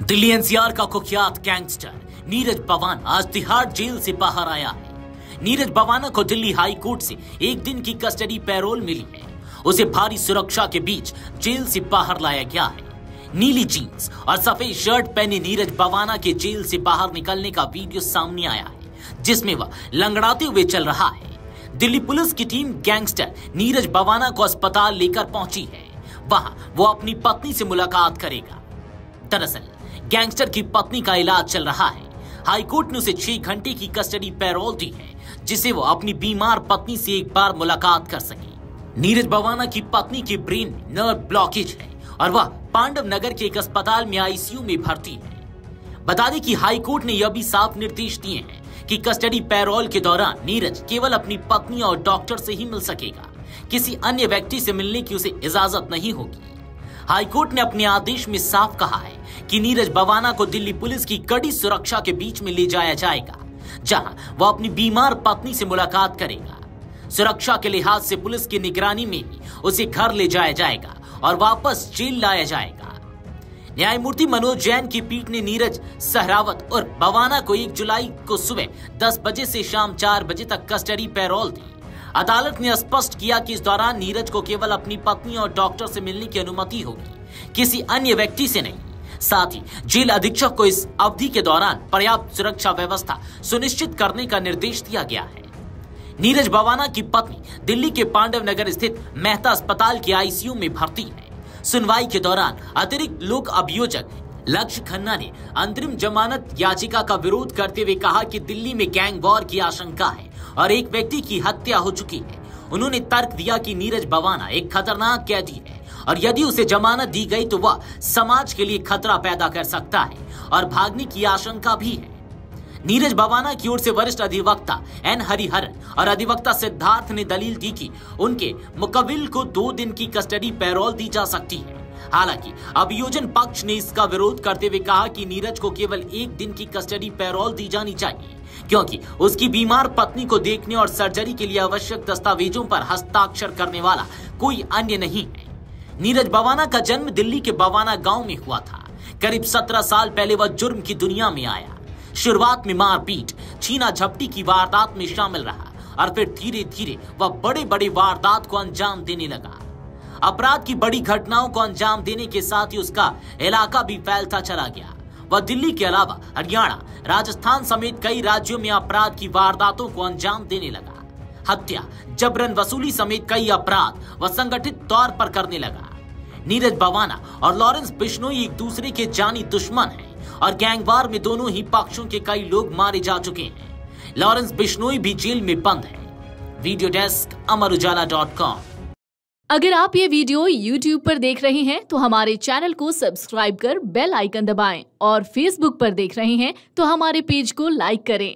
Delhi NCR का कुख्यात gangster Neeraj Bawana आज तिहाड़ जेल से बाहर आया है। नीरज बवाना को दिल्ली हाई कोर्ट से एक दिन की कस्टडी पैरोल मिली है। उसे भारी सुरक्षा के बीच जेल से बाहर लाया गया है। नीली जीन्स और सफेद शर्ट पहने नीरज बवाना के जेल से बाहर निकलने का वीडियो सामने आया है, जिसमें वह लंगड़ाते हुए चल रहा है। दिल्ली पुलिस की टीम गैंगस्टर नीरज बवाना को अस्पताल लेकर पहुंची है। वहां वो अपनी पत्नी से मुलाकात करेगा। दरअसल गैंगस्टर की पत्नी का इलाज चल रहा है। हाईकोर्ट ने उसे 6 घंटे की कस्टडी पैरोल दी है, जिसे वो अपनी बीमार पत्नी से एक बार मुलाकात कर सके। नीरज बवाना की पत्नी के ब्रेन में नर्व ब्लॉकेज है और वह पांडव नगर के एक अस्पताल में आईसीयू में भर्ती है। बता दें कि हाईकोर्ट ने यह भी साफ निर्देश दिए हैं कि कस्टडी पैरोल के दौरान नीरज केवल अपनी पत्नी और डॉक्टर से ही मिल सकेगा। किसी अन्य व्यक्ति से मिलने की उसे इजाजत नहीं होगी। हाईकोर्ट ने अपने आदेश में साफ कहा है कि नीरज बवाना को दिल्ली पुलिस की कड़ी सुरक्षा के बीच में ले जाया जाएगा, जहां वह अपनी बीमार पत्नी से मुलाकात करेगा। सुरक्षा के लिहाज से पुलिस की निगरानी में ही उसे घर ले जाया जाएगा और वापस जेल लाया जाएगा। न्यायमूर्ति मनोज जैन की पीठ ने नीरज सहरावत और बवाना को 1 जुलाई को सुबह 10 बजे से शाम 4 बजे तक कस्टडी पैरोल दी। अदालत ने स्पष्ट किया कि इस दौरान नीरज को केवल अपनी पत्नी और डॉक्टर से मिलने की अनुमति होगी, किसी अन्य व्यक्ति से नहीं। साथ ही जेल अधीक्षक को इस अवधि के दौरान पर्याप्त सुरक्षा व्यवस्था सुनिश्चित करने का निर्देश दिया गया है। नीरज बवाना की पत्नी दिल्ली के पांडव नगर स्थित मेहता अस्पताल के आईसीयू में भर्ती है। सुनवाई के दौरान अतिरिक्त लोक अभियोजक लक्ष्य खन्ना ने अंतरिम जमानत याचिका का विरोध करते हुए कहा कि दिल्ली में गैंग वॉर की आशंका है और एक व्यक्ति की हत्या हो चुकी है। उन्होंने तर्क दिया कि नीरज बवाना एक खतरनाक कैदी है और यदि उसे जमानत दी गई तो वह समाज के लिए खतरा पैदा कर सकता है और भागने की आशंका भी है। नीरज बवाना की ओर से वरिष्ठ अधिवक्ता एन हरिहरन और अधिवक्ता सिद्धार्थ ने दलील दी कि उनके मुकविल को 2 दिन की कस्टडी पैरोल दी जा सकती है। हालांकि अभियोजन पक्ष ने इसका विरोध करते हुए कहा कि नीरज को केवल 1 दिन की कस्टडी पैरोल दी जानी चाहिए, क्योंकि उसकी बीमार पत्नी को देखने और सर्जरी के लिए आवश्यक दस्तावेजों पर हस्ताक्षर करने वाला कोई अन्य नहीं है। नीरज बवाना का जन्म दिल्ली के बवाना गांव में हुआ था। करीब 17 साल पहले वह जुर्म की दुनिया में आया। शुरुआत में मारपीट, छीना झपटी की वारदात में शामिल रहा और फिर धीरे धीरे वह बड़े बड़े वारदात को अंजाम देने लगा। अपराध की बड़ी घटनाओं को अंजाम देने के साथ ही उसका इलाका भी फैलता चला गया। वह दिल्ली के अलावा हरियाणा, राजस्थान समेत कई राज्यों में अपराध की वारदातों को अंजाम देने लगा। हत्या, जबरन वसूली समेत कई अपराध वह संगठित तौर पर करने लगा। नीरज बवाना और लॉरेंस बिश्नोई एक दूसरे के जानी दुश्मन हैं और गैंगवार में दोनों ही पक्षों के कई लोग मारे जा चुके हैं। लॉरेंस बिश्नोई भी जेल में बंद है। Video desk अमरउजाला.com। अगर आप ये वीडियो YouTube पर देख रहे हैं तो हमारे चैनल को सब्सक्राइब कर बेल आइकन दबाएं और Facebook पर देख रहे हैं तो हमारे पेज को लाइक करें।